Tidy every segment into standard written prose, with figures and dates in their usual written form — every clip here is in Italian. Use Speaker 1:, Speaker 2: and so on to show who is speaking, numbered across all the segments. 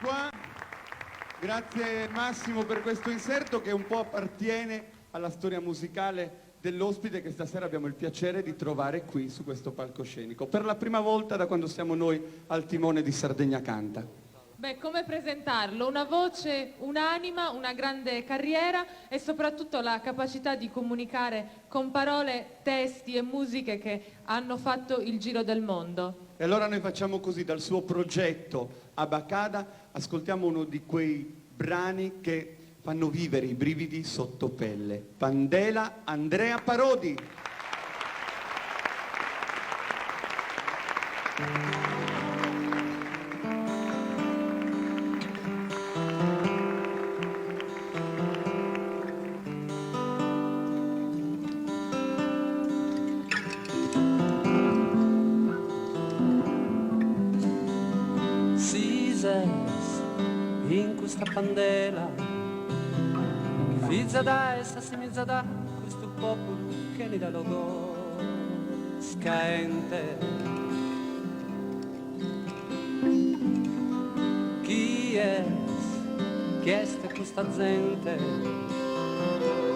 Speaker 1: qua. Grazie Massimo per questo inserto che un po' appartiene alla storia musicale dell'ospite che stasera abbiamo il piacere di trovare qui su questo palcoscenico per la prima volta da quando siamo noi al timone di Sardegna Canta.
Speaker 2: Beh, come presentarlo? Una voce, un'anima, una grande carriera e soprattutto la capacità di comunicare con parole, testi e musiche che hanno fatto il giro del mondo.
Speaker 1: E allora noi facciamo così, dal suo progetto Abacada ascoltiamo uno di quei brani che fanno vivere i brividi sotto pelle. Pandela, Andrea Parodi.
Speaker 3: In questa pandela fizza da e sassimizza da questo popolo che ne dà logo scaente. Chi è questa gente?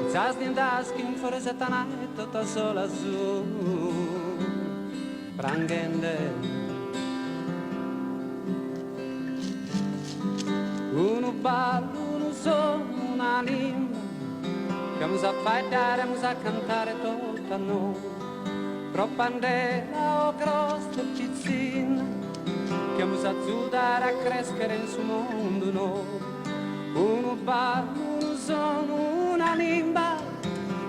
Speaker 3: Zazdi in daschi in forese tanai tutta sola su prangende. Uno ballo, uno suono, una lingua che amo a ballare, amo a cantare tutta noi. Pro pandela o grossa pizzina che amo a sudare a crescere in suo mondo noi. Uno ballo, uno suono, una lingua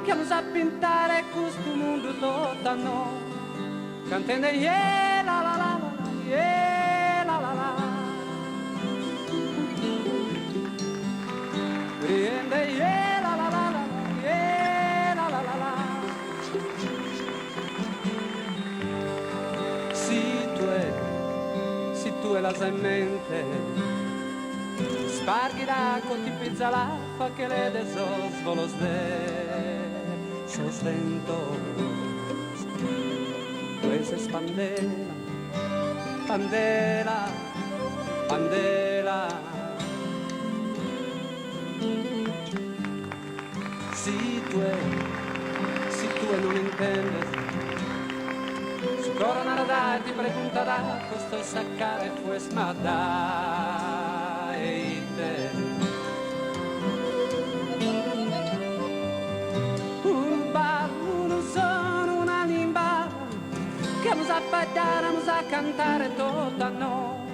Speaker 3: che amo a pintare questo mondo tutta noi. Cantando yeah la la la la, yeah la la la. Riende yeah la la la la, yeah la la la la. Si tu è la semente, sparghi la conti pizza l'acqua che le deso svolos de sostento. Questa è pandela, pandela, pandela. Si tu non entiendes, su coronada ti preguntará, costo es sacar pues mata e te. Un bar, uno sono, una limba, che vamos a bailar, vamos a cantare tutta no.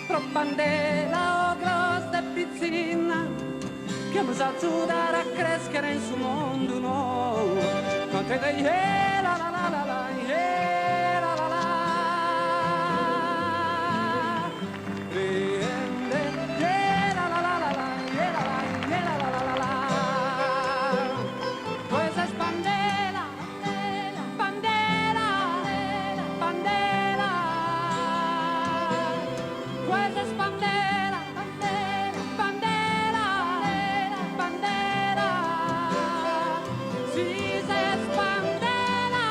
Speaker 3: Pro pandela o grossa pizzina, che vamos a sudare a crescere in suo mondo nuovo. Con te yeah la la la la la, yeah la la la. Riende yeah la la la la la, yeah la la, yeah la la la la. Questa è pandela, pandela, pandela. Questa è pandela, pandela, pandela. Bandera, si se spandera,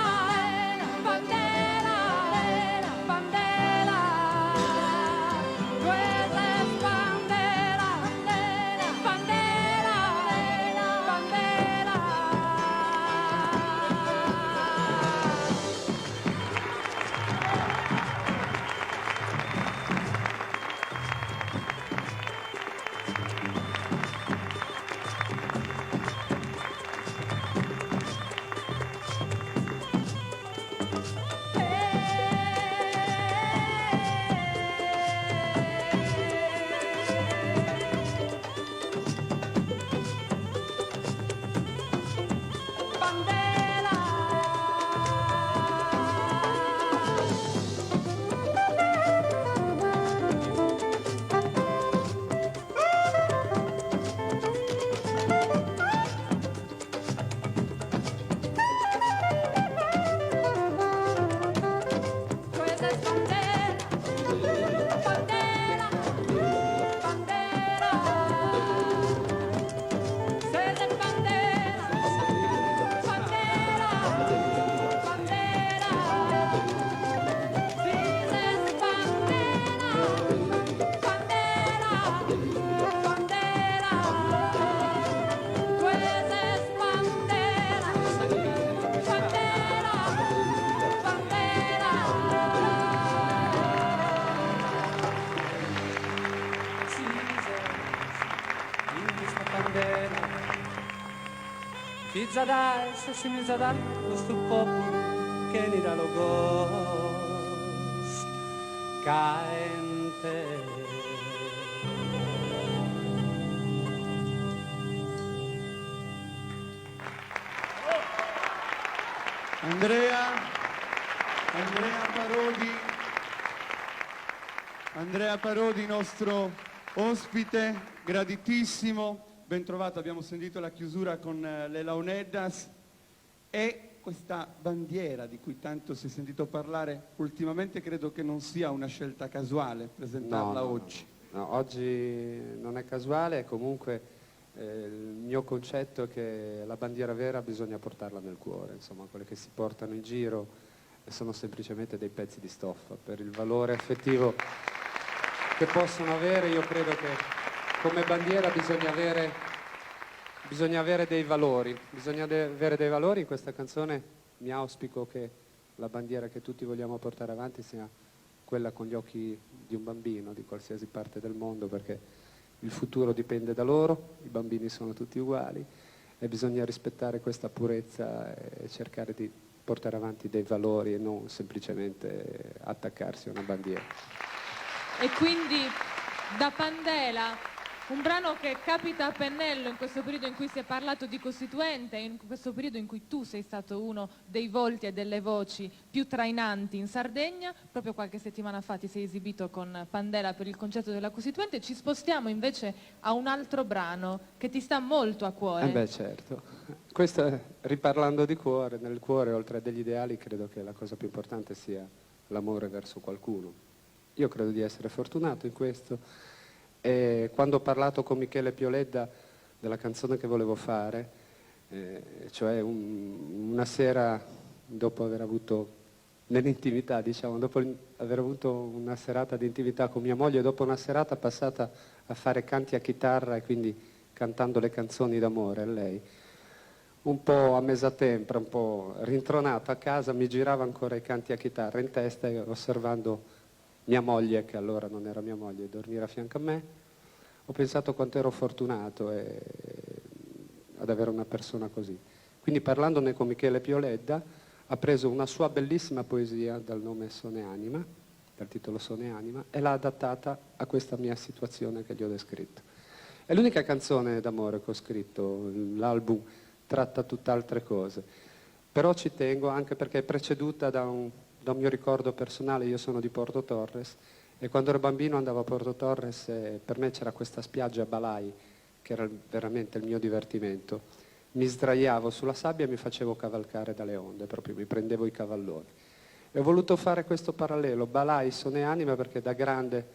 Speaker 3: Fizza dai, se si mizza dai, questo popolo che ni dà lo ghost, caente.
Speaker 1: Andrea Parodi, nostro ospite, graditissimo, ben trovato, abbiamo sentito la chiusura con le Launeddas e questa bandiera di cui tanto si è sentito parlare ultimamente credo che non sia una scelta casuale presentarla oggi.
Speaker 3: No, oggi non è casuale, è comunque il mio concetto è che la bandiera vera bisogna portarla nel cuore, insomma quelle che si portano in giro sono semplicemente dei pezzi di stoffa. Per il valore affettivo che possono avere, io credo che come bandiera bisogna avere dei valori, in questa canzone mi auspico che la bandiera che tutti vogliamo portare avanti sia quella con gli occhi di un bambino di qualsiasi parte del mondo, perché il futuro dipende da loro, i bambini sono tutti uguali e bisogna rispettare questa purezza e cercare di portare avanti dei valori e non semplicemente attaccarsi a una bandiera.
Speaker 2: E quindi da Pandela, un brano che capita a pennello in questo periodo in cui si è parlato di Costituente, in questo periodo in cui tu sei stato uno dei volti e delle voci più trainanti in Sardegna. Proprio qualche settimana fa ti sei esibito con Pandela per il concerto della Costituente. Ci spostiamo invece a un altro brano che ti sta molto a cuore.
Speaker 3: Beh, certo. Questo, riparlando di cuore, nel cuore oltre a degli ideali credo che la cosa più importante sia l'amore verso qualcuno. Io credo di essere fortunato in questo. E quando ho parlato con Michele Pioledda della canzone che volevo fare, cioè una sera dopo aver avuto nell'intimità, diciamo, dopo aver avuto una serata di intimità con mia moglie, dopo una serata passata a fare canti a chitarra e quindi cantando le canzoni d'amore a lei, un po' a mesatempra, un po' rintronato a casa, mi girava ancora i canti a chitarra in testa e osservando mia moglie, che allora non era mia moglie, dormire a fianco a me, ho pensato quanto ero fortunato ad avere una persona così. Quindi parlandone con Michele Pioledda, ha preso una sua bellissima poesia dal nome Sone Anima, dal titolo Sone Anima, e l'ha adattata a questa mia situazione che gli ho descritto. È l'unica canzone d'amore che ho scritto, l'album tratta tutt'altre cose, però ci tengo anche perché è preceduta da un mio ricordo personale. Io sono di Porto Torres e quando ero bambino andavo a Porto Torres e per me c'era questa spiaggia a Balai che era veramente il mio divertimento. Mi sdraiavo sulla sabbia e mi facevo cavalcare dalle onde, proprio mi prendevo i cavalloni. E ho voluto fare questo parallelo, Balai, Sone Anima, perché da grande,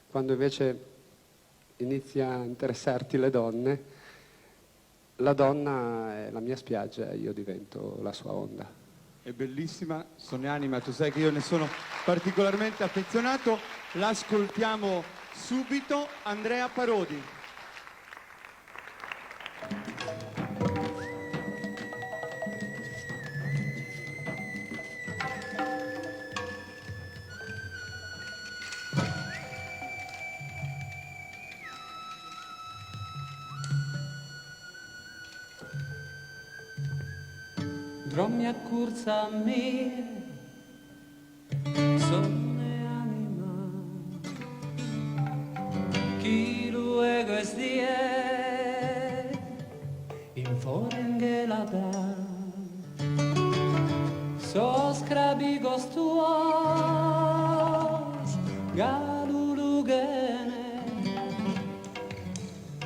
Speaker 3: quando invece inizia a interessarti le donne, la donna è la mia spiaggia e io divento la sua onda.
Speaker 1: È bellissima, Sone Anima, tu sai che io ne sono particolarmente affezionato. L'ascoltiamo subito, Andrea Parodi.
Speaker 3: Drommi accursa a me, sonne anima, chi luego es die, in forenghe da, so scrabigos tuos, galulugene,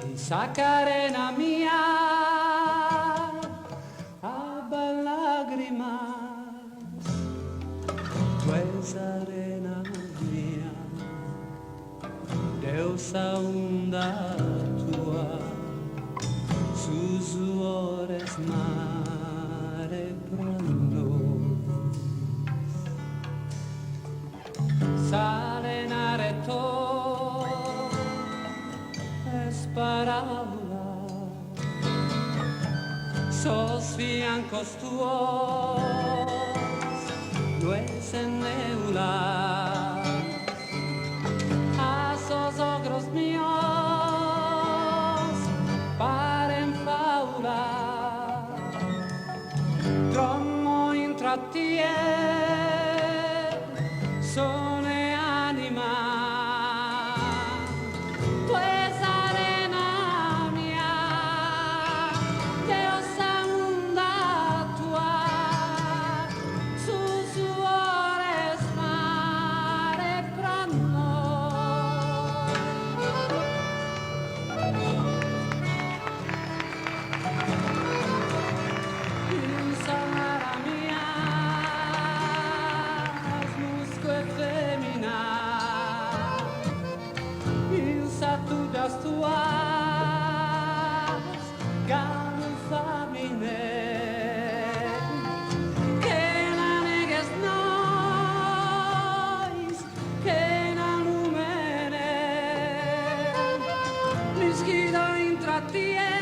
Speaker 3: in sacarena mia, arena mia, deusa onda tua, susuores mare brando, salenare to, esparaula, sos fiancos tuos, lues en neula, a sos ogros míos, paren faula, du hast, ganz famine. Che l'aniges nois, che la lumene, l'ischido intrattiene.